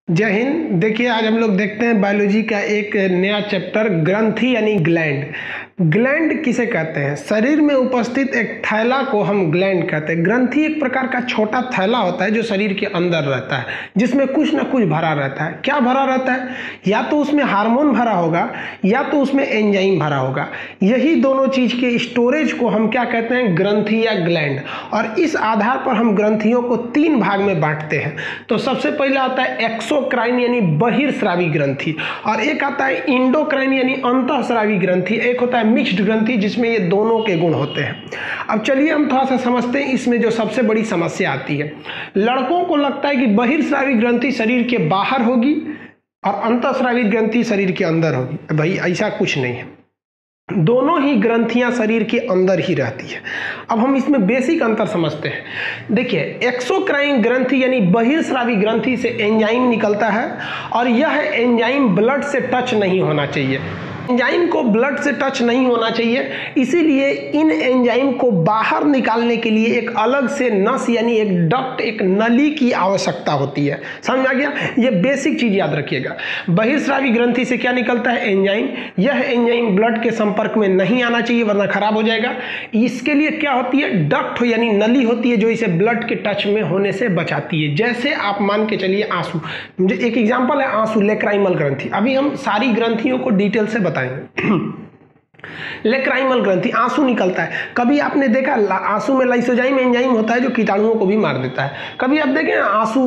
जय हिंद। देखिए, आज हम लोग देखते हैं बायोलॉजी का एक नया चैप्टर, ग्रंथि यानी ग्लैंड। ग्लैंड किसे कहते हैं? शरीर में उपस्थित एक थैला को हम ग्लैंड कहते हैं। ग्रंथि एक प्रकार का छोटा थैला होता है जो शरीर के अंदर रहता है, जिसमें कुछ ना कुछ भरा रहता है। क्या भरा रहता है? या तो उसमें हार्मोन भरा होगा या तो उसमें एंजाइम भरा होगा। यही दोनों चीज के स्टोरेज को हम क्या कहते हैं? ग्रंथि या ग्लैंड। और इस आधार पर हम ग्रंथियों को 3 भाग में बांटते हैं। तो सबसे पहले आता है एक्सोक्राइन यानी बहिर्स्रावी ग्रंथि, और एक आता है इंडोक्राइन यानी अंतःस्रावी ग्रंथि, एक होता है मिक्स्ड ग्रंथि जिसमें ये दोनों के गुण होते हैं। अब चलिए हम थोड़ा सा समझते हैं इसमें जो सबसे बड़ी समस्या आती है। लड़कों को लगता है कि बहिर्स्रावी ग्रंथि शरीर के बाहर होगी और अंतःस्रावी ग्रंथि शरीर के अंदर होगी। भाई ऐसा कुछ नहीं है, दोनों ही ग्रंथियां शरीर के अंदर ही रहती है। अब हम इसमें बेसिक अंतर समझते हैं। देखिए, एक्सोक्राइन ग्रंथि यानी बहिर्स्रावी ग्रंथि से एंजाइम निकलता है और यह एंजाइम ब्लड से टच नहीं होना चाहिए। एंजाइम को ब्लड से टच नहीं होना चाहिए, इसीलिए इन एंजाइम को बाहर निकालने के लिए एक अलग से नस यानी एक डक्ट, एक नली की आवश्यकता होती है। समझ में आ गया? ये बेसिक चीज याद रखिएगा। बहिर्स्रावी ग्रंथि से क्या निकलता है? एंजाइम। यह एंजाइम ब्लड के संपर्क में नहीं आना चाहिए वरना खराब हो जाएगा। इसके लिए क्या होती है? डक्ट यानी नली होती है जो इसे ब्लड के टच में होने से बचाती है। जैसे आप मान के चलिए आंसू, मुझे एक एग्जांपल है आंसू, लेक्राइमल ग्रंथि। अभी हम सारी ग्रंथियों को डिटेल से बताएंगे। लेक्राइमल ग्रंथि, आंसू निकलता है। कभी आपने देखा आंसू में लाइसोजाइम एंजाइम होता है जो कीटाणुओं को भी मार देता है। कभी आप देखें आंसू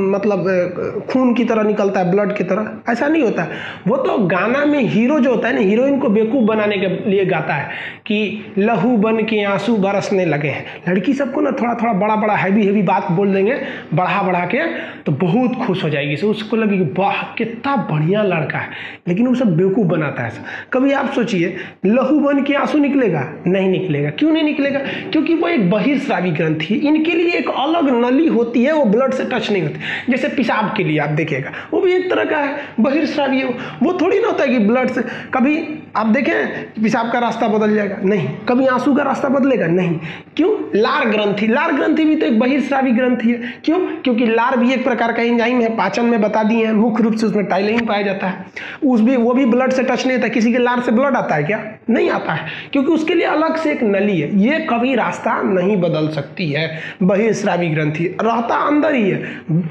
मतलब खून की तरह निकलता है, ब्लड की तरह, ऐसा नहीं होता है। वो तो गाना में हीरो जो होता है ना, हीरोइन को बेवकूफ बनाने के लिए गाता है कि लहू बन के आंसू बरसने लगे हैं। लड़की सबको ना थोड़ा थोड़ा बड़ा बड़ा हैवी बात बोल देंगे बढ़ा बढ़ा के, तो बहुत खुश हो जाएगी। उसको लगेगी वाह कितना बढ़िया लड़का है, लेकिन वो सब बेवकूफ बनाता है। कभी आप सोचिए लहू बन के आंसू निकलेगा? नहीं निकलेगा। क्यों नहीं निकलेगा? क्योंकि वो एक बहिर्स्रावी ग्रंथि है। इनके लिए एक अलग नली होती है, वो ब्लड से टच नहीं होती। जैसे पेशाब के लिए आप देखिएगा, वो भी एक तरह का है, बहिर्स्रावी है। वो थोड़ी ना होता है कि ब्लड से, कभी आप देखें पेशाब का रास्ता बदल जाएगा? नहीं। कभी आंसू का रास्ता बदलेगा? नहीं। क्यों? लार ग्रंथि, लार ग्रंथि भी तो एक बहिर्स्रावी ग्रंथि है। क्यों? क्योंकि लार भी एक प्रकार का एंजाइम है, पाचन में बता दिए हैं, मुख्य रूप से उसमें टाइलिन पाया जाता है। वो भी ब्लड से टच नहीं होता। किसी के लार से ब्लड आता है क्या? नहीं आता है, क्योंकि उसके लिए अलग से एक नली है। ये कभी रास्ता नहीं बदल सकती है। बहिर्स्रावी ग्रंथि रहता अंदर ही है,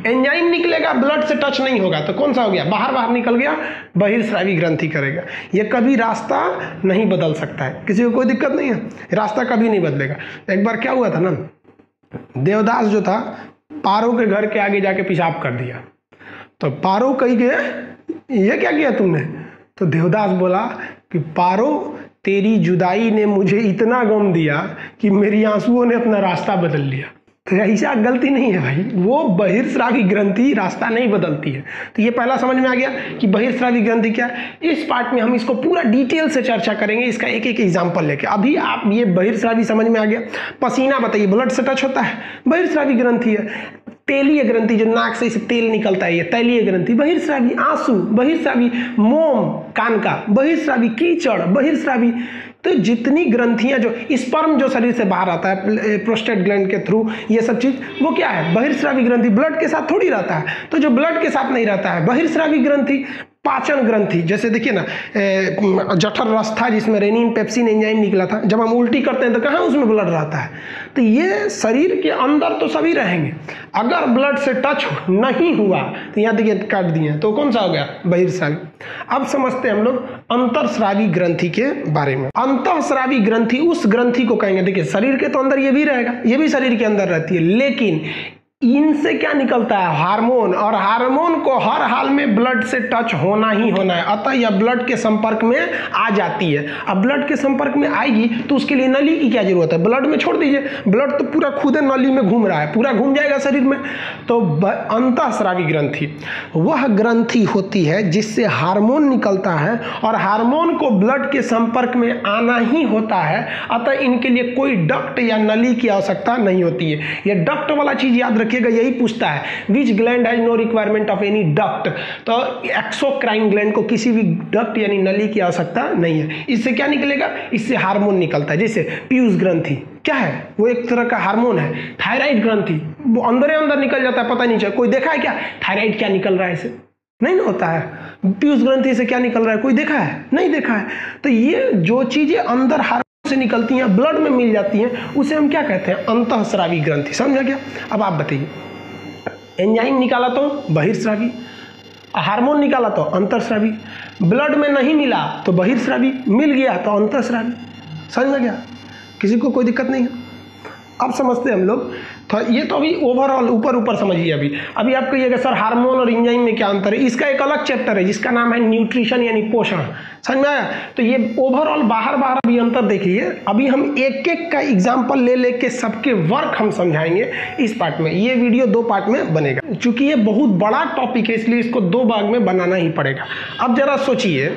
एंजाइम निकलेगा, ब्लड से टच नहीं होगा, तो कौन सा हो गया? बाहर निकल गया, बहिर्स्रावी ग्रंथि करेगा। ये कभी रास्ता नहीं बदल सकता है, किसी को कोई दिक्कत नहीं है, रास्ता कभी नहीं बदलेगा। एक बार क्या हुआ था ना, देवदास जो था पारो के घर के आगे जाके पेशाब कर दिया। तो पारो कही गए ये क्या किया तुमने? तो देवदास बोला कि पारो तेरी जुदाई ने मुझे इतना गम दिया कि मेरी आंसुओं ने अपना रास्ता बदल लिया। तो ऐसा गलती नहीं है भाई, वो बहिर्स्रावी ग्रंथि रास्ता नहीं बदलती है। तो ये पहला समझ में आ गया कि बहिर्स्रावी ग्रंथि क्या है। इस पार्ट में हम इसको पूरा डिटेल से चर्चा करेंगे, इसका एक एक एग्जांपल लेके। अभी आप ये बहिर्स्रावी समझ में आ गया। पसीना बताइए, ब्लड से टच होता है? बहिर्स्रावी ग्रंथि है। तेलीय ग्रंथि, जो नाक से इसे तेल निकलता है, ये तैलीय ग्रंथि बहिर्स्रावी। आंसू बहिर्स्रावी, मोम कान का बहिर्स्रावी, कीचड़ बहिर्स्रावी। तो जितनी ग्रंथियां, जो स्पर्म जो शरीर से बाहर आता है प्रोस्टेट ग्लैंड के थ्रू, ये सब चीज वो क्या है? बहिर्स्रावी ग्रंथि। ब्लड के साथ थोड़ी रहता है, तो जो ब्लड के साथ नहीं रहता है बहिर्स्रावी ग्रंथि। पाचन ग्रंथि, जैसे देखिए ना जठर रस था जिसमें रेनिन पेप्सिन एंजाइम निकला था, जब हम उल्टी करते हैं तो कहाँ उसमें ब्लड रहता है? तो ये शरीर के अंदर तो सभी रहेंगे, अगर ब्लड से टच नहीं हुआ तो यहाँ देखिए काट दिए, तो कौन सा हो गया? बहिर्स्रावी। अब समझते हैं हम लोग अंतःस्रावी ग्रंथि के बारे में। अंतःस्रावी ग्रंथि उस ग्रंथि को कहेंगे, देखिए शरीर के तो अंदर ये भी रहेगा, ये भी शरीर के अंदर रहती है, लेकिन इनसे क्या निकलता है? हार्मोन, और हार्मोन को हर हाल में ब्लड से टच होना ही होना है, अतः यह ब्लड के संपर्क में आ जाती है। अब ब्लड के संपर्क में आएगी तो उसके लिए नली की क्या जरूरत है? ब्लड में छोड़ दीजिए, ब्लड तो पूरा खुद नली में घूम रहा है, पूरा घूम जाएगा शरीर में। तो अंतःस्रावी ग्रंथि वह ग्रंथि होती है जिससे हार्मोन निकलता है और हार्मोन को ब्लड के संपर्क में आना ही होता है, अतः इनके लिए कोई डक्ट या नली की आवश्यकता नहीं होती है। यह डक्ट वाला चीज याद रखिएगा, यही पूछता है which gland has no requirement of any duct. तो एक्सोक्राइन ग्लैंड को किसी भी डक्ट यानी नली की आवश्यकता नहीं है। इससे क्या निकलेगा, इससे हार्मोन निकलता है। जैसे पीयूष ग्रंथि क्या है, वो एक तरह का हार्मोन है। थायराइड ग्रंथि वो अंदर अंदर निकल जाता है, पता नहीं चला। कोई देखा है क्या थायराइड क्या निकल रहा है इससे? नहीं ना होता है। पीयूष ग्रंथि से क्या निकल रहा है, कोई देखा है? नहीं देखा है। तो ये जो चीजें अंदर हार्मोन से निकलती हैं, ब्लड में मिल जाती हैं, उसे हम क्या कहते हैं, अंतःस्रावी ग्रंथि। समझा क्या? अब आप बताइए, एंजाइम निकाला तो बहिर्स्रावी, हार्मोन निकाला तो अंतःस्रावी, ब्लड में नहीं मिला तो बहिर्स्रावी, मिल गया तो अंतःस्रावी। समझ में क्या? किसी को कोई दिक्कत नहीं है? अब समझते हैं हम लोग। तो ये तो अभी ओवरऑल ऊपर ऊपर समझिए। अभी आप कहिएगा सर हार्मोन और एंजाइम में क्या अंतर है, इसका एक अलग चैप्टर है जिसका नाम है न्यूट्रिशन यानी पोषण। समझ में आया? तो ये ओवरऑल बाहर अभी अंतर देखिए। अभी हम एक एक का एग्जाम्पल ले लेके सबके वर्क हम समझाएंगे इस पार्ट में। ये वीडियो 2 पार्ट में बनेगा, चूंकि ये बहुत बड़ा टॉपिक है इसलिए इसको 2 भाग में बनाना ही पड़ेगा। अब जरा सोचिए,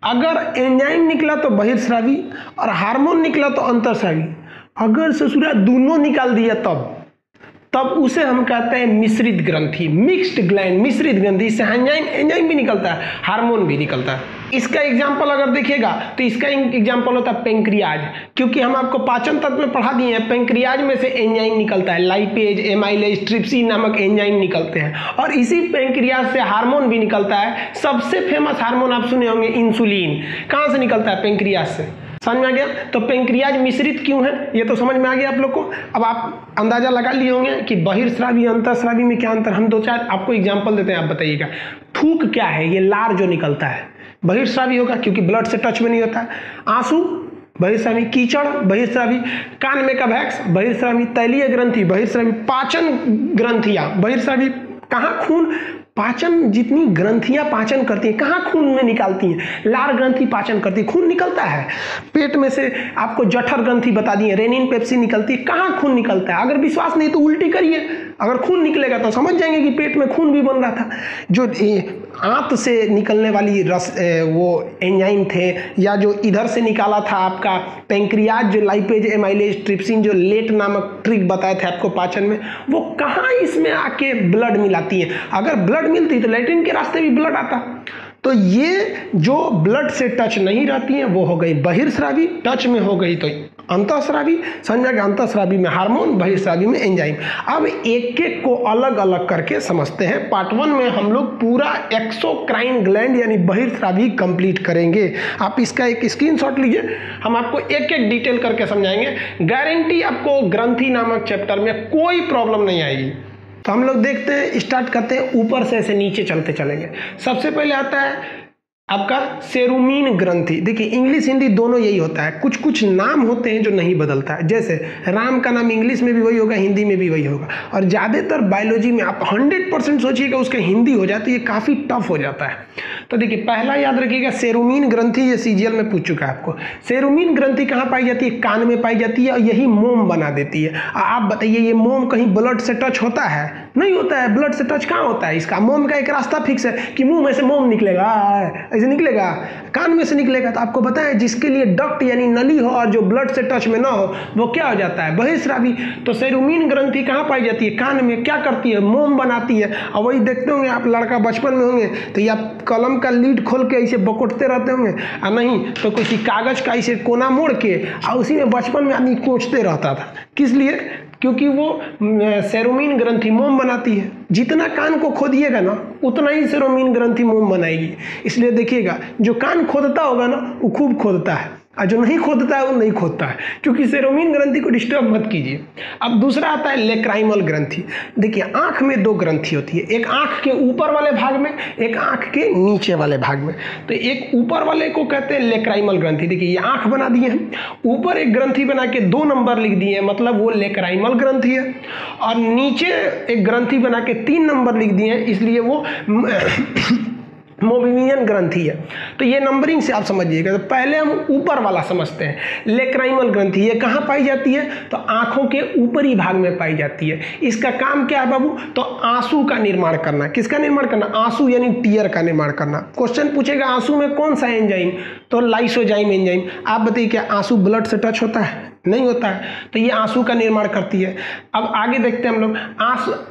अगर एंजाइम निकला तो बहिर्स्रावी और हार्मोन निकला तो अंतःस्रावी, अगर ससुरा दोनों निकाल दिया तब उसे हम कहते हैं मिश्रित ग्रंथि, मिक्स्ड ग्लैंड, मिश्रित ग्रंथि। इससे एंजाइम भी निकलता है, हार्मोन भी निकलता है। इसका एग्जाम्पल अगर देखिएगा तो इसका एग्जाम्पल होता है पेंक्रियाज, क्योंकि हम आपको पाचन तत्व में पढ़ा दिए हैं, पेंक्रियाज में से एंजाइम निकलता है, लाइपेज, एमाइलेज, ट्रिप्सिन नामक एंजाइम निकलते हैं। और इसी पेंक्रियाज से हार्मोन भी निकलता है। सबसे फेमस हार्मोन आप सुने होंगे इंसुलिन, कहाँ से निकलता है? पेंक्रियाज से। समझ में आ गया? तो पेंक्रियाज मिश्रित क्यों है ये तो समझ में आ गया आप लोग को। अब आप अंदाजा लगा लिए होंगे कि बहिर्स्रावी अंतःस्रावी में क्या अंतर। हम 2-4 आपको एग्जांपल देते हैं, आप बताइएगा। थूक क्या है? ये लार जो निकलता है बहिर्स्रावी होगा क्योंकि ब्लड से टच में नहीं होता है। आंसू बहिर्स्रावी, कीचड़ बहिर्स्रावी, कान में का वैक्स बहिर्स्रावी, तैलीय ग्रंथि बहिर्स्रावी, पाचन ग्रंथियां बहिर्स्रावी। कहाँ? खून। पाचन जितनी ग्रंथियां पाचन करती हैं कहाँ? खून में निकालती हैं। लार ग्रंथि पाचन करती है, खून निकलता है पेट में से। आपको जठर ग्रंथि बता दिए, रेनिन पेप्सी निकलती है। कहाँ खून निकलता है? अगर विश्वास नहीं तो उल्टी करिए, अगर खून निकलेगा तो समझ जाएंगे कि पेट में खून भी बन रहा था। जो आंत से निकलने वाली रस वो एंजाइम थे, या जो इधर से निकाला था आपका पेंक्रियाज, जो लाइपेज, एमाइलेज, ट्रिप्सिन, जो लेट नामक ट्रिक बताए थे आपको पाचन में, वो कहाँ इसमें आके ब्लड मिलाती है। अगर ब्लड मिलती तो लैट्रिन के रास्ते भी ब्लड आता। तो ये जो ब्लड से टच नहीं रहती है वो हो गई बहिर्स्रावी, टच में हो गई तो अंतःस्रावी। समझा कि अंतःस्रावी में हार्मोन, बहिर्स्रावी में एंजाइम। अब एक एक को अलग अलग करके समझते हैं। पार्ट 1 में हम लोग पूरा एक्सोक्राइन ग्लैंड यानी बहिर्स्रावी कंप्लीट करेंगे। आप इसका एक स्क्रीनशॉट लीजिए, हम आपको एक एक डिटेल करके समझाएंगे। गारंटी आपको ग्रंथि नामक चैप्टर में कोई प्रॉब्लम नहीं आएगी। तो हम लोग देखते हैं, स्टार्ट करते हैं ऊपर से ऐसे नीचे चलते चलेंगे। सबसे पहले आता है आपका सेरुमीन ग्रंथि। देखिए इंग्लिश हिंदी दोनों यही होता है, कुछ कुछ नाम होते हैं जो नहीं बदलता है। जैसे राम का नाम इंग्लिश में भी वही होगा, हिंदी में भी वही होगा। और ज़्यादातर बायोलॉजी में आप 100% सोचिएगा उसका हिंदी हो जाती है, काफ़ी टफ हो जाता है। तो देखिए पहला याद रखिएगा सेरुमीन ग्रंथि, ये सीजीएल में पूछ चुका है आपको। सेरुमीन ग्रंथि कहाँ पाई जाती है? कान में पाई जाती है और यही मोम बना देती है। आप बताइए ये मोम कहीं ब्लड से टच होता है? नहीं होता है। ब्लड से टच कहाँ होता है इसका? मोम का एक रास्ता फिक्स है कि मुंह में से मोम निकलेगा, ऐसे निकलेगा, कान में से निकलेगा। तो आपको बताएं जिसके लिए डक्ट यानी नली हो और जो ब्लड से टच में ना हो वो क्या हो जाता है? बहिर्स्रावी। तो सेरुमीन ग्रंथि कहाँ पाई जाती है? कान में। क्या करती है? मोम बनाती है। और वही देखते होंगे आप, लड़का बचपन में होंगे तो ये आप कलम का लीड खोल के ऐसे बकोटते रहते होंगे, और नहीं तो किसी कागज का ऐसे कोना मोड़ के और उसी में बचपन में आदमी कोचते रहता था। किस लिए? क्योंकि वो सेरुमीन ग्रंथि मोम बनाती है। जितना कान को खोदिएगा ना उतना ही सेरुमीन ग्रंथि मोम बनाएगी। इसलिए देखिएगा जो कान खोदता होगा ना वो खूब खोदता है, और जो नहीं खोदता है वो नहीं खोदता है, क्योंकि सेरुमीन ग्रंथि को डिस्टर्ब मत कीजिए। अब दूसरा आता है लेक्राइमल ग्रंथि। देखिए आंख में 2 ग्रंथि होती है, एक आंख के ऊपर वाले भाग में, एक आंख के नीचे वाले भाग में। तो एक ऊपर वाले को कहते हैं लेक्राइमल ग्रंथि। देखिए ये आंख बना दिए हैं, ऊपर एक ग्रंथि बना के 2 नंबर लिख दिए हैं, मतलब वो लेक्राइमल ग्रंथि है। और नीचे एक ग्रंथि बना के 3 नंबर लिख दिए हैं, इसलिए वो मोबिमियन ग्रंथि है। तो ये नंबरिंग से आप समझिएगा। तो पहले हम ऊपर वाला समझते हैं, लेक्राइमल ग्रंथि। ये कहाँ पाई जाती है? तो आंखों के ऊपरी भाग में पाई जाती है। इसका काम क्या है बाबू? तो आंसू का निर्माण करना। किसका निर्माण करना? आंसू यानी टीयर का निर्माण करना। क्वेश्चन पूछेगा आंसू में कौन सा एंजाइम? तो लाइसोजाइम एंजाइम। आप बताइए क्या आंसू ब्लड से टच होता है? नहीं होता है। तो ये आंसू का निर्माण करती है। अब आगे देखते हैं हम लोग,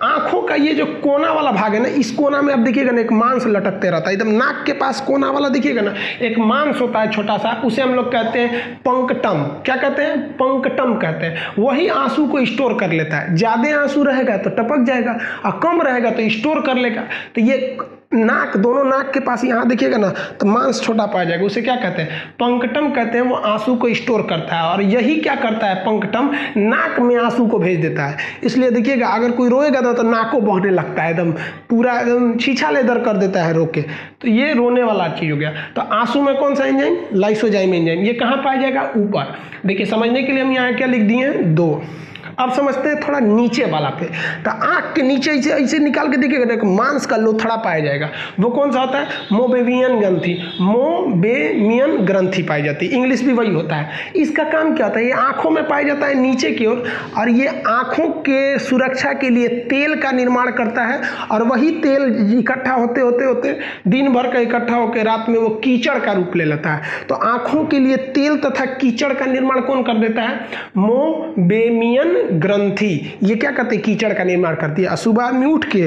आंखों का ये जो कोना वाला भाग है ना, इस कोना में आप देखिएगा ना एक मांस लटकते रहता है, एकदम नाक के पास कोना वाला देखिएगा ना एक मांस होता है छोटा सा, उसे हम लोग कहते हैं पंकटम। क्या कहते हैं? पंकटम कहते हैं। वही आंसू को स्टोर कर लेता है। ज्यादा आंसू रहेगा तो टपक जाएगा और कम रहेगा तो स्टोर कर लेगा। तो ये नाक, दोनों नाक के पास यहाँ देखिएगा ना तो मांस छोटा पाया जाएगा, उसे क्या कहते हैं? पंकटम कहते हैं। वो आंसू को स्टोर करता है और यही क्या करता है पंकटम, नाक में आंसू को भेज देता है। इसलिए देखिएगा अगर कोई रोएगा ना तो नाक को बहने लगता है, एकदम पूरा एकदम छीछा लेदर कर देता है रो के। तो ये रोने वाला चीज हो गया। तो आंसू में कौन सा एंजाइम? Lysozyme enzyme. ये कहाँ पाया जाएगा? ऊपर। देखिए समझने के लिए हम यहाँ क्या लिख दिए हैं? 2। अब समझते हैं थोड़ा नीचे वाला पे। तो आंख के नीचे ऐसे निकाल के देखिएगा देखो मांस का लोथड़ा पाया जाएगा। वो कौन सा होता है? मोबेवियन ग्रंथि। मोबेमियन ग्रंथि पाई जाती है। इंग्लिश भी वही होता है। इसका काम क्या होता है? ये आंखों में पाया जाता है नीचे की ओर, और ये आंखों के सुरक्षा के लिए तेल का निर्माण करता है। और वही तेल इकट्ठा होते होते होते दिन भर का इकट्ठा होकर रात में वो कीचड़ का रूप ले लेता है। तो आंखों के लिए तेल तथा कीचड़ का निर्माण कौन कर देता है? मोबेमियन ग्रंथि। ये क्या करती है? कीचड़ का निर्माण करती है। सुबह में उठ के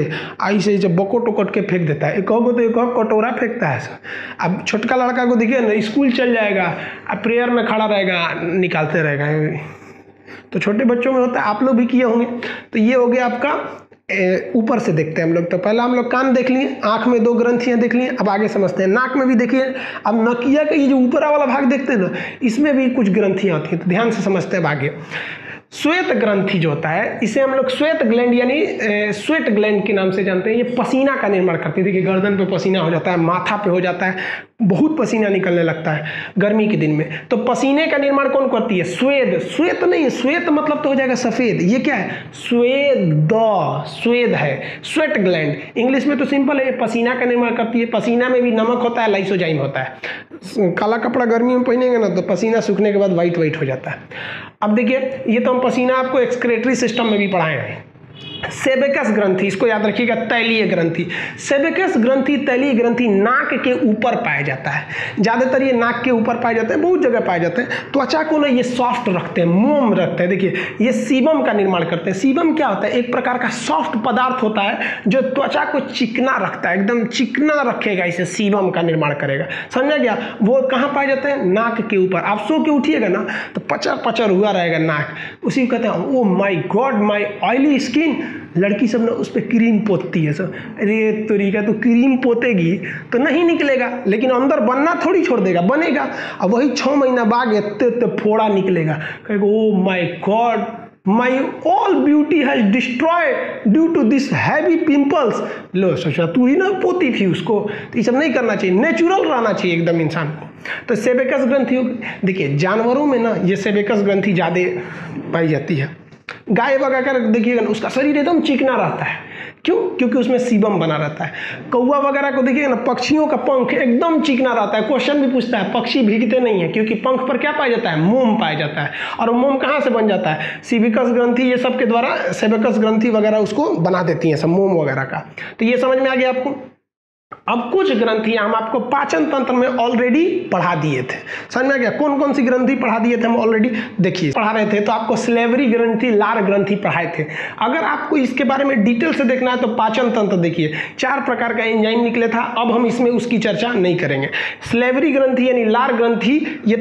ऐसे जब बकोट उकोट के फेंक देता है, एक तो एक कटोरा फेंकता है। अब छोटका लड़का को देखिए ना, स्कूल चल जाएगा, अब प्रेयर में खड़ा रहेगा, निकालते रहेगा। तो छोटे बच्चों में होता है, आप लोग भी किए होंगे। तो ये हो गया आपका ऊपर से देखते हैं हम लोग। तो पहला हम लोग कान देख लिए, आंख में 2 ग्रंथियां देख लिए। अब आगे समझते हैं नाक में भी देखिए। अब नकिया का ये जो ऊपर वाला भाग देखते हैं ना, इसमें भी कुछ ग्रंथियां होती हैं। तो ध्यान से समझते हैं आगे। श्वेत ग्रंथि जो होता है, इसे हम लोग श्वेत ग्लैंड यानी स्वेट ग्लैंड के नाम से जानते हैं। ये पसीना का निर्माण करती है। देखिए गर्दन पे पसीना हो जाता है, माथा पे हो जाता है, बहुत पसीना निकलने लगता है गर्मी के दिन में। तो पसीने का निर्माण कौन करती है? स्वेद। श्वेत नहीं, श्वेत मतलब तो हो जाएगा सफेद। ये क्या है? स्वेद। स्वेद है, स्वेट ग्लैंड। इंग्लिश में तो सिंपल है, पसीना का निर्माण करती है। पसीना में भी नमक होता है, लाइसोजाइम होता है। काला कपड़ा गर्मी में पहनेंगे ना तो पसीना सूखने के बाद वाइट वाइट हो जाता है। अब देखिए ये तो हम पसीना आपको एक्सक्रेटरी सिस्टम में भी पढ़ाए हैं। सेबेकस ग्रंथि, इसको याद रखिएगा, तैलीय ग्रंथि। सेबेकस ग्रंथि, तैलीय ग्रंथि नाक के ऊपर पाया जाता है। ज्यादातर ये नाक के ऊपर पाए जाते हैं, बहुत जगह पाए जाते हैं। त्वचा को ना ये सॉफ्ट रखते हैं, मोम रखते हैं। देखिए ये सीबम का निर्माण करते हैं। सीबम क्या होता है? एक प्रकार का सॉफ्ट पदार्थ होता है जो त्वचा को चिकना रखता है, एकदम चिकना रखेगा, इसे सीबम का निर्माण करेगा। समझा गया? वो कहाँ पाए जाते हैं? नाक के ऊपर। आप सो के उठिएगा ना तो पचर पचर हुआ रहेगा नाक, उसी को कहते हैं ओ माई गॉड माई ऑयली स्किन। लड़की सब ना उस पर क्रीम पोतती है सब। अरे तरीका, तो क्रीम पोतेगी तो नहीं निकलेगा, लेकिन अंदर बनना थोड़ी छोड़ देगा, बनेगा। अब वही 6 महीना बाद इतने फोड़ा निकलेगा, कहेगा oh my god my all beauty has destroyed due to this heavy pimples. लो सोचा तू ही ना पोती थी उसको। तो ये सब नहीं करना चाहिए, नेचुरल रहना चाहिए एकदम इंसान को। तो सेबेकस ग्रंथि, देखिए जानवरों में ना ये सेबेकस ग्रंथि ज़्यादा पाई जाती है। गाय वगैरह देखिएगा ना उसका शरीर एकदम चिकना रहता है। क्यों? क्योंकि उसमें सीबम बना रहता है। कौवा वगैरह को देखिएगा ना, पक्षियों का पंख एकदम चिकना रहता है। क्वेश्चन भी पूछता है, पक्षी भीगते नहीं है क्योंकि पंख पर क्या पाया जाता है? मोम पाया जाता है। और मोम कहाँ से बन जाता है? सेबेकस ग्रंथि ये सब के द्वारा, सेबेकस ग्रंथि वगैरह उसको बना देती हैं सब, मोम वगैरह का। तो ये समझ में आ गया आपको। अब कुछ ग्रंथियां हम आपको पाचन तंत्र में ऑलरेडी पढ़ा दिए थे। समझ में आ गया? कौन कौन सी ग्रंथि पढ़ा दिए थे हम ऑलरेडी? देखिए पढ़ा रहे थे तो आपको स्लेवरी ग्रंथि, लार ग्रंथि पढ़ाए थे। अगर आपको इसके बारे में डिटेल से देखना है तो पाचन तंत्र देखिए, 4 प्रकार का एंजाइम निकले था। अब हम इसमें उसकी चर्चा नहीं करेंगे। स्लेवरी ग्रंथि यानी लार ग्रंथि, ये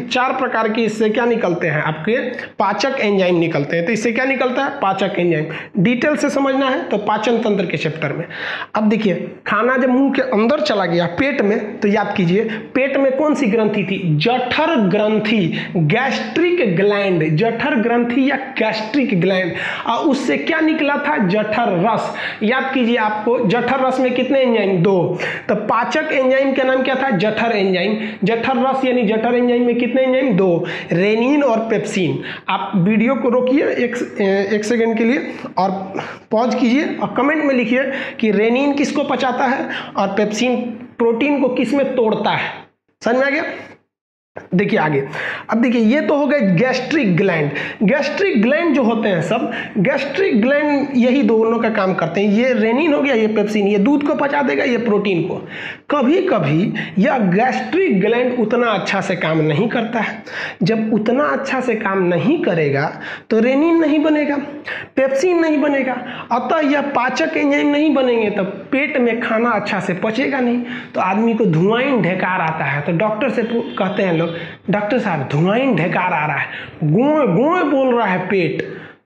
4 प्रकार की इससे क्या निकलते हैं? आपके पाचक एंजाइम निकलते हैं। तो इससे क्या निकलता है? पाचक एंजाइम। डिटेल से समझना है तो पाचन तंत्र के चैप्टर में। अब देखिए खाना जब मुंह के अंदर चला गया पेट में, तो याद कीजिए पेट में कौन सी ग्रंथि थी? जठर ग्रंथि, गैस्ट्रिक ग्लैंड। जठर ग्रंथि या गैस्ट्रिक ग्लैंड, और उससे क्या निकला था? जठर रस। याद कीजिए आपको जठर रस में कितने एंजाइम? 2। तो पाचक एंजाइम का नाम क्या था? जठर एंजाइम। जठर रस यानी जठर एंजाइम में कितने एंजाइम? 2, रेनिन और पेप्सिन। आप वीडियो को रोकिए एक सेकंड के लिए और पॉज कीजिए और कमेंट में लिखिए कि रेनिन किसको पचाता है और पेप्सिन प्रोटीन को किस में तोड़ता है। समझ में आ गया? देखिए आगे, अब देखिए ये तो हो गए गैस्ट्रिक ग्लैंड। गैस्ट्रिक ग्लैंड जो होते हैं सब, गैस्ट्रिक ग्लैंड यही दोनों का काम करते हैं। ये रेनिन हो गया, ये पेप्सिन, ये दूध को पचा देगा, ये प्रोटीन को। कभी कभी यह गैस्ट्रिक ग्लैंड उतना अच्छा से काम नहीं करता है। जब उतना अच्छा से काम नहीं करेगा तो रेनिन नहीं बनेगा, पेप्सिन नहीं बनेगा, अतः यह पाचक एंजाइम नहीं बनेंगे, तब पेट में खाना अच्छा से पचेगा नहीं, तो आदमी को धुआं ढेकार आता है। तो डॉक्टर से कहते हैं लोग, डॉक्टर साहब धुआं ढेकार आ रहा है, गोए गोए बोल रहा है पेट।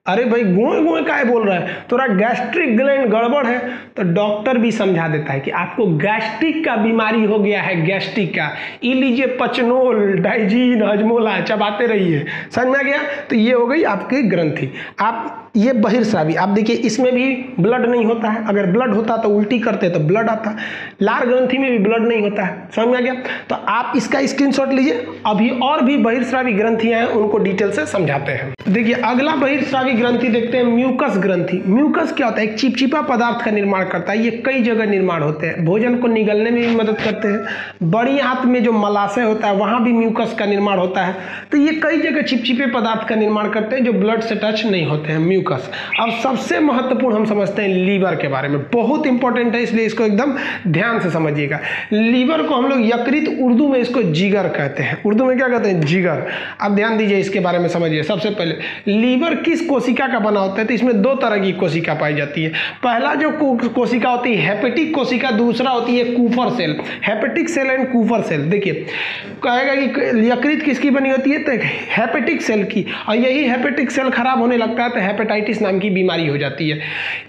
अरे भाई गोए गोए काहे बोल रहा है, थोड़ा गैस्ट्रिक ग्लैंड गड़बड़ है। तो डॉक्टर भी समझा देता है कि आपको गैस्ट्रिक का बीमारी हो गया है, गैस्ट्रिक का, ये लीजिए पचनोल, डाइजीन, हजमोला चबाते रहिए। समझ में आ गया? तो ये हो गई आपकी ग्रंथि। आप ये बहिर्स्रावी, आप देखिए इसमें भी ब्लड नहीं होता है। अगर ब्लड होता तो उल्टी करते तो ब्लड आता। लार ग्रंथि में भी ब्लड नहीं होता है। समझ में आ गया? तो आप इसका स्क्रीनशॉट लीजिए। अभी और भी बहिर्स्रावी ग्रंथियां हैं, उनको डिटेल से समझाते हैं। देखिए अगला बहिर्स्रावी ग्रंथि देखते हैं, म्यूकस ग्रंथि। म्यूकस क्या होता है? एक चिपचिपा पदार्थ का निर्माण करता है। ये कई जगह निर्माण होते हैं, भोजन को निगलने में भी मदद करते हैं। बड़ी आंत में जो मलाशय होता है वहां भी म्यूकस का निर्माण होता है। तो ये कई जगह चिपचिपे पदार्थ का निर्माण करते हैं जो ब्लड से टच नहीं होते हैं, म्यूकस। अब सबसे महत्वपूर्ण हम समझते हैं लीवर के बारे में, बहुत इंपॉर्टेंट है, इसलिए इसको एकदम ध्यान से समझिएगा। लीवर को हम लोग यकृत, उर्दू में इसको जिगर कहते हैं। उर्दू में क्या कहते हैं? जिगर। अब ध्यान दीजिए, इसके बारे में समझिए। सबसे पहले लीवर किस कोशिका का बना होता है? तो इसमें दो तरह की कोशिका पाई जाती है। पहला जो कोशिका होती है हेपेटिक कोशिका, दूसरा होती है Kupffer cell. Hepatic cell and Kupffer cell. देखिए कहेगा कि यकृत किसकी बनी होती है? तो हेपेटिक सेल की, और यही हेपेटिक सेल खराब होने लगता है तो हेपेटाइटिस नाम की बीमारी हो जाती है।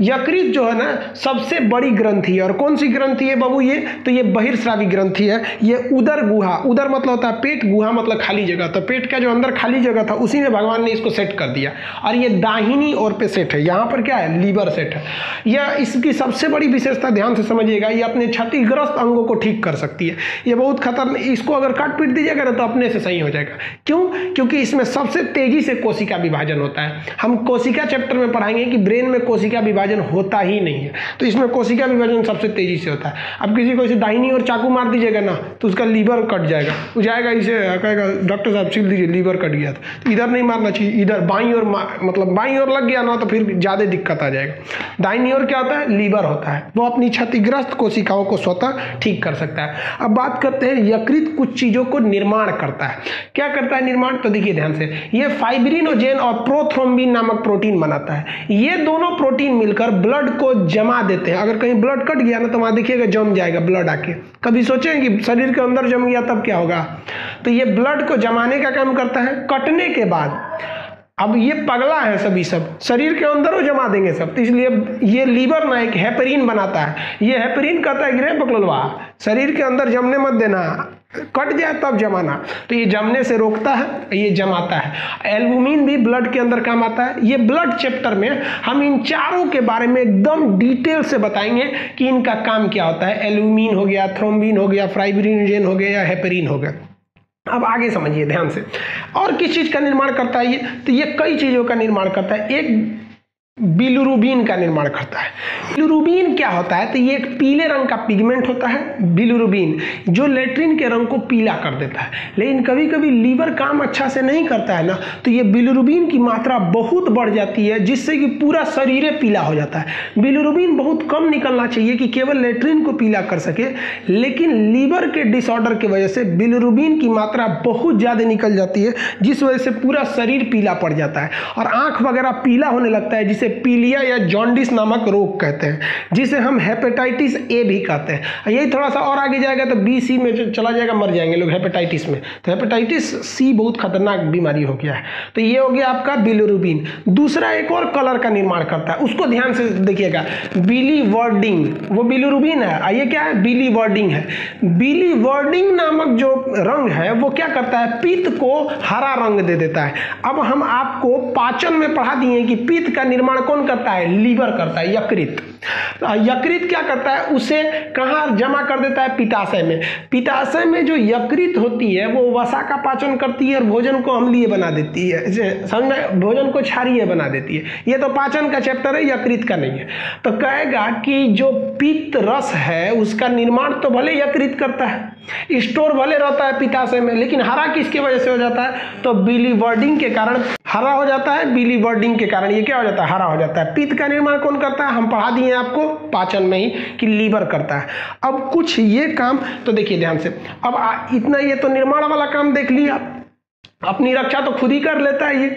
यकृत जो है ना सबसे बड़ी ग्रंथि है। और कौन सी ग्रंथि है बाबू ये? तो ये बहिर्स्रावी ग्रंथि है। ये उदर गुहा, उदर मतलब होता है पेट, गुहा मतलब खाली जगह। तो पेट का जो अंदर खाली जगह था उसी में भगवान ने इसको सेट कर दिया, और ये दाहिनी ओर पे सेट है। यहाँ पर क्या है? लीवर सेट है। यह इसकी सबसे बड़ी विशेषता, ध्यान से समझिएगा, ये अपने क्षतिग्रस्त अंगों को ठीक कर सकती है। ये बहुत खतरनाक, इसको अगर काट पीट दीजिएगा ना तो अपने से सही हो जाएगा। क्यों? क्योंकि इसमें सबसे तेजी से कोशिका विभाजन होता है। हम कोशिका चैप्टर में पढ़ाएंगे कि ब्रेन में कोशिका विभाजन होता ही नहीं है, तो इसमें कोशिका विभाजन सबसे तेजी से होता है। अब किसी को इसे दाहिनी ओर चाकू मार दीजिएगा ना तो उसका लीवर कट जाएगा, वो जाएगा इसे कहेगा डॉक्टर साहब छील दीजिए, लीवर कट गया था। तो इधर नहीं मारना चाहिए, इधर बाईं ओर, मतलब बाईं ओर लग गया ना तो फिर ज़्यादा दिक्कत आ जाएगा। दाहिनी ओर क्या होता है? लीवर होता है, वो अपनी क्षतिग्रस्त कोशिकाओं को स्वतः ठीक कर सकता है। अब बात करते हैं यकृत कुछ चीज़ों को निर्माण करता है। क्या करता है निर्माण? तो देखिए ध्यान से, ये फाइब्रिनोजेन और प्रोथ्रोम्बिन नामक प्रोटीन बनाता है। ये दोनों प्रोटीन मिलकर ब्लड को जमा देते हैं। अगर कहीं ब्लड कट गया ना तो वहां देखिएगा जम जाएगा ब्लड आके। कभी सोचें कि शरीर के अंदर जम गया तब क्या होगा? तो ये ब्लड को जमाने का काम करता है। कटने के बाद अब ये पगला है, सभी सब शरीर के अंदर वो जमा देंगे सब, तो इसलिए ये लीवर ना एक हेपेरिन बनाता है। ये हेपेरिन कहता है कि रे बकलवा, शरीर के अंदर जमने मत देना, कट जाए तब जमाना। तो ये जमने से रोकता है, ये जमाता है। एल्बुमिन भी ब्लड के अंदर काम आता है। ये ब्लड चैप्टर में हम इन चारों के बारे में एकदम डिटेल से बताएंगे कि इनका काम क्या होता है। एल्बुमिन हो गया, थ्रोम्बिन हो गया, फाइब्रिनोजेन हो गया या हेपेरिन हो गया। अब आगे समझिए ध्यान से, और किस चीज का निर्माण करता है ये? तो ये कई चीजों का निर्माण करता है। एक बिलिरुबिन का निर्माण करता है। बिलिरुबिन क्या होता है? तो ये एक पीले रंग का पिगमेंट होता है बिलिरुबिन, जो लेट्रिन के रंग को पीला कर देता है। लेकिन कभी कभी लीवर काम अच्छा से नहीं करता है ना, तो ये बिलिरुबिन की मात्रा बहुत बढ़ जाती है, जिससे कि पूरा शरीर पीला हो जाता है। बिलिरुबिन बहुत कम निकलना चाहिए कि केवल लेट्रिन को पीला कर सके, लेकिन लीवर के डिसऑर्डर की वजह से बिलिरुबिन की मात्रा बहुत ज़्यादा निकल जाती है, जिस वजह से पूरा शरीर पीला पड़ जाता है और आँख वगैरह पीला होने लगता है, जिसे पीलिया या जॉन्डिस नामक रोग कहते हैं, जिसे हम हेपेटाइटिस ए भी कहते हैं। यही थोड़ा सा और आगे जाएगा तो बी सी में चला जाएगा, मर जाएंगे लोग हेपेटाइटिस में। तो हेपेटाइटिस सी बहुत खतरनाक बीमारी हो गया है। तो ये हो गया आपका बिलिरुबिन। दूसरा एक और कलर का निर्माण करता है, उसको ध्यान से देखिएगा, बिलीवर्डिन। वो बिलिरुबिन है, ये क्या है? बिलीवर्डिन है। बिलीवर्डिन नामक जो रंग है वो क्या करता है? पित्त को हरा रंग दे देता है। अब हम आपको पाचन में पढ़ा दिए कि पित्त का निर्माण निर्माण कौन करता है? लीवर करता है, यकृत। यकृत क्या करता है? उसे कहाँ जमा कर देता है? पित्ताशय में। पित्ताशय में जो यकृत होती है वो वसा का पाचन करती है और भोजन को अम्लीय बना देती है, समझ में, भोजन को क्षारीय बना देती है। ये तो पाचन का चैप्टर है, यकृत का नहीं है। तो कहेगा कि जो पित्त रस है उसका निर्माण तो भले यकृत करता है, स्टोर भले रहता है पित्ताशय में, लेकिन हरा किसकी वजह से हो जाता है? तो बिलीवर्डिंग के कारण हरा हो जाता है। बिलीवर्डिंग के कारण ये क्या हो जाता है? हरा हो जाता है। पित्त का निर्माण कौन करता है? हम पढ़ा दिए आपको पाचन में ही कि लीवर करता है। अब कुछ ये काम तो देखिए ध्यान से, अब इतना ये तो निर्माण वाला काम देख लिया, अपनी रक्षा तो खुद ही कर लेता है ये।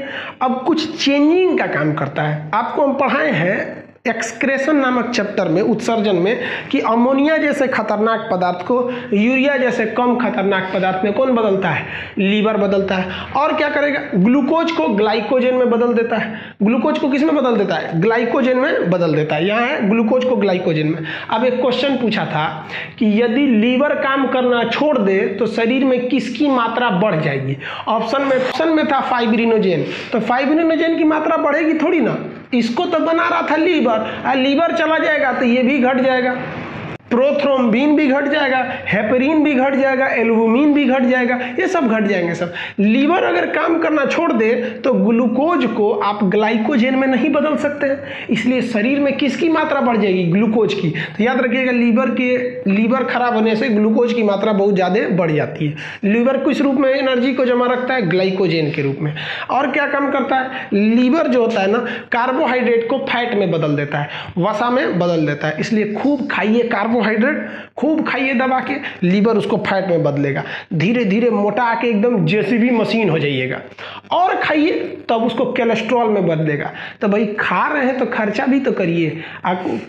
अब कुछ चेंजिंग का काम करता है। आपको हम पढ़ाए हैं एक्सक्रेशन नामक चैप्टर में, उत्सर्जन में, कि अमोनिया जैसे खतरनाक पदार्थ को यूरिया जैसे कम खतरनाक पदार्थ में कौन बदलता है? लीवर बदलता है। और क्या करेगा? ग्लूकोज को ग्लाइकोजन में बदल देता है। ग्लूकोज को किस में बदल देता है? ग्लाइकोजन में बदल देता है। यहाँ है ग्लूकोज को ग्लाइकोजन में। अब एक क्वेश्चन पूछा था कि यदि लीवर काम करना छोड़ दे तो शरीर में किसकी मात्रा बढ़ जाएगी? ऑप्शन में था फाइब्रिनोजेन। तो फाइब्रिनोजेन की मात्रा बढ़ेगी थोड़ी ना, इसको तो बना रहा था लीवर, लीवर चला जाएगा तो ये भी घट जाएगा, प्रोथ्रोम्बिन भी घट जाएगा, हेपरिन भी घट जाएगा, एल्बुमिन भी घट जाएगा, ये सब घट जाएंगे सब। लीवर अगर काम करना छोड़ दे तो ग्लूकोज को आप ग्लाइकोजन में नहीं बदल सकते हैं, इसलिए शरीर में किसकी मात्रा बढ़ जाएगी? ग्लूकोज की। तो याद रखिएगा लीवर खराब होने से ग्लूकोज की मात्रा बहुत ज़्यादा बढ़ जाती है। लीवर किस रूप में एनर्जी को जमा रखता है? ग्लाइकोजन के रूप में। और क्या काम करता है? लीवर जो होता है ना, कार्बोहाइड्रेट को फैट में बदल देता है, वसा में बदल देता है। इसलिए खूब खाइए कार्बोहाइड्रेट, खूब खाइए दबा के, लीवर उसको फैट में बदलेगा। धीरे धीरे मोटा आके एकदम जेसीबी मशीन हो जाइएगा। और खाइए तब उसको कोलेस्ट्रॉल में बदलेगा। तो भाई खा रहे हैं तो खर्चा भी तो करिए।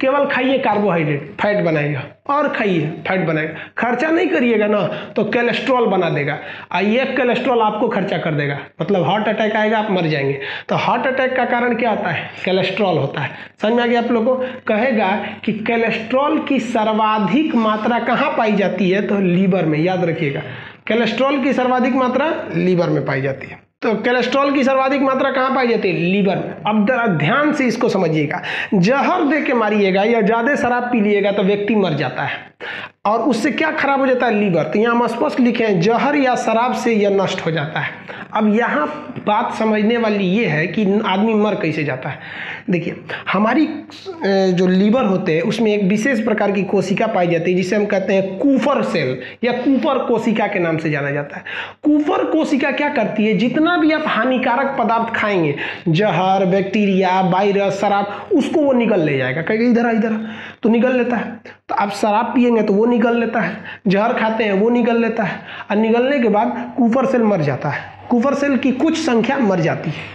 केवल खाइए कार्बोहाइड्रेट, फैट बनाएगा, और खाइए फैट बनाएगा। खर्चा नहीं करिएगा ना तो कोलेस्ट्रॉल बना देगा, ये कोलेस्ट्रॉल आपको खर्चा कर देगा, मतलब हार्ट अटैक आएगा, आप मर जाएंगे। तो हार्ट अटैक का कारण क्या होता है? कोलेस्ट्रॉल होता है। समझ में आ गया आप लोगों को? कहेगा कि कोलेस्ट्रॉल की सर्वाधिक मात्रा कहाँ पाई जाती है? तो लीवर में। याद रखिएगा, कोलेस्ट्रॉल की सर्वाधिक मात्रा लीवर में पाई जाती है। तो कोलेस्ट्रॉल की सर्वाधिक मात्रा कहाँ पाई जाती है? लीवर में। अब ध्यान से इसको समझिएगा, जहर दे के मारिएगा या ज़्यादा शराब पी लिएगा तो व्यक्ति मर जाता है, और उससे क्या खराब हो जाता है? लीवर। तो यहाँ हम स्पष्ट लिखे हैं, जहर या शराब से यह नष्ट हो जाता है। अब यहाँ बात समझने वाली ये है कि आदमी मर कैसे जाता है। देखिए, हमारी जो लीवर होते हैं उसमें एक विशेष प्रकार की कोशिका पाई जाती है जिसे हम कहते हैं कूपर सेल या कूपर कोशिका के नाम से जाना जाता है। कूपर कोशिका क्या करती है? जितना भी आप हानिकारक पदार्थ खाएंगे, जहर, बैक्टीरिया, वायरस, शराब, उसको वो निगल ले जाएगा। कहेगा इधर तो निगल लेता है। तो आप शराब पिएंगे तो वो निगल लेता है, जहर खाते हैं वो निगल लेता है, और निगलने के बाद कूपर सेल मर जाता है। कूपर सेल की कुछ संख्या मर जाती है।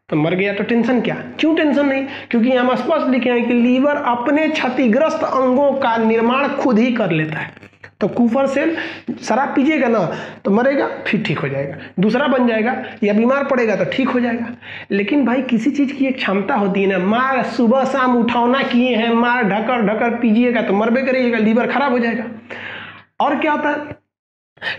तो मर गया तो टेंशन क्या? क्यों टेंशन नहीं? क्योंकि हम स्पष्ट लिखे हैं कि लीवर अपने क्षतिग्रस्त अंगों का निर्माण खुद ही कर लेता है। तो कूपर सेल, शराब पीजिएगा ना तो मरेगा, फिर ठीक हो जाएगा, दूसरा बन जाएगा, या बीमार पड़ेगा तो ठीक हो जाएगा। लेकिन भाई किसी चीज़ की एक क्षमता होती है ना, मार सुबह शाम उठौना किए हैं, मार ढकर पीजिएगा तो मरबे करिएगा, लीवर खराब हो जाएगा। और क्या होता है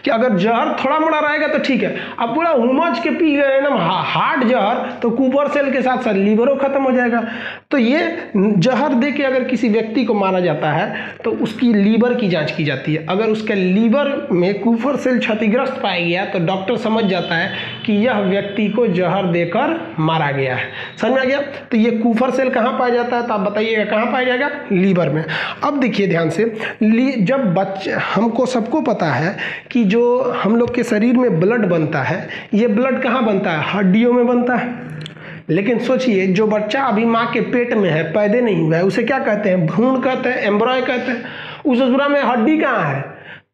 कि अगर जहर थोड़ा मोड़ा रहेगा तो ठीक है, अब पूरा उमज के पी गए ना हार्ड जहर, तो कूपर सेल के साथ साथ लीवरों खत्म हो जाएगा। तो ये जहर दे के अगर किसी व्यक्ति को मारा जाता है तो उसकी लीवर की जांच की जाती है। अगर उसके लीवर में कूपर सेल क्षतिग्रस्त पाया गया तो डॉक्टर समझ जाता है कि यह व्यक्ति को जहर देकर मारा गया है। समझ में आ गया? तो ये कूपर सेल कहाँ पाया जाता है? तो आप बताइएगा कहाँ पाया जाएगा? लीवर में। अब देखिए ध्यान से, जब हमको सबको पता है कि जो हम लोग के शरीर में ब्लड बनता है, ये ब्लड कहाँ बनता है? हड्डियों में बनता है। लेकिन सोचिए, जो बच्चा अभी माँ के पेट में है, पैदा नहीं हुआ है, उसे क्या कहते हैं? भ्रूण कहते हैं, एम्ब्रॉय कहते हैं। उस अधूरा में हड्डी कहाँ है?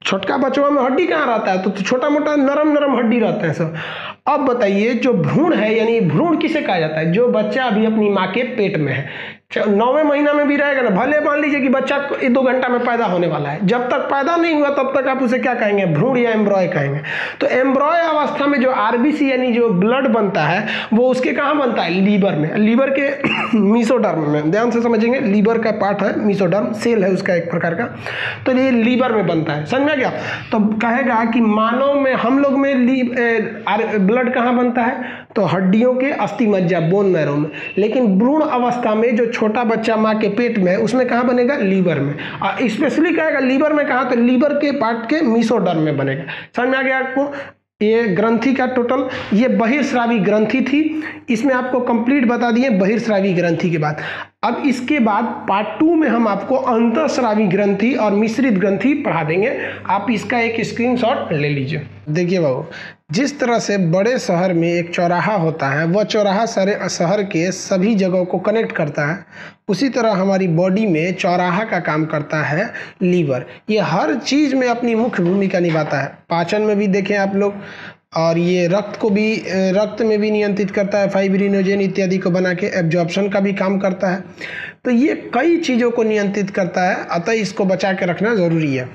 छोटका बच्चों में हड्डी कहाँ रहता है? तो छोटा मोटा नरम हड्डी रहता है सब। अब बताइए, जो भ्रूण है, यानी भ्रूण किसे कहा जाता है? जो बच्चा अभी अपनी माँ के पेट में है, 9वें महीना में भी रहेगा ना, भले मान लीजिए कि बच्चा 2 घंटा में पैदा होने वाला है, जब तक पैदा नहीं हुआ तब तक आप उसे क्या कहेंगे? भ्रूण या एम्ब्रॉय कहेंगे। तो एम्ब्रॉय अवस्था में जो आरबीसी यानी जो ब्लड बनता है वो उसके कहाँ बनता है? लीवर में, लीवर के मीसोडर्म में। ध्यान से समझेंगे, लीवर का पार्ट है, मीसोडर्म सेल है उसका एक प्रकार का, तो ये लीवर में बनता है। समझ में गया? तो कहेगा कि मानव में, हम लोग में ब्लड कहाँ बनता है? तो हड्डियों के अस्थि मज्जा, बोन मैरो में। लेकिन भ्रूण अवस्था में जो छोटा बच्चा माँ के पेट में है उसमें कहाँ बनेगा? लीवर में। स्पेशली कहेगा लीवर में कहाँ? तो लीवर के पार्ट के मीसोडर्म में बनेगा। समझ में आ गया आपको? ये ग्रंथि का टोटल, ये बहिर्स्रावी ग्रंथि थी। इसमें आपको कंप्लीट बता दिए बहिर्स्रावी ग्रंथि के बाद। अब इसके बाद पार्ट 2 में हम आपको अंतःस्रावी ग्रंथि और मिश्रित ग्रंथि पढ़ा देंगे। आप इसका एक स्क्रीनशॉट ले लीजिए। देखिए बाबू, जिस तरह से बड़े शहर में एक चौराहा होता है, वह चौराहा सारे शहर के सभी जगहों को कनेक्ट करता है, उसी तरह हमारी बॉडी में चौराहा का काम करता है लीवर। ये हर चीज़ में अपनी मुख्य भूमिका निभाता है। पाचन में भी देखें आप लोग, और ये रक्त में भी नियंत्रित करता है, फाइब्रिनोजेन इत्यादि को बना के एब्जॉर्प्शन का भी काम करता है। तो ये कई चीज़ों को नियंत्रित करता है, अतः इसको बचा के रखना ज़रूरी है।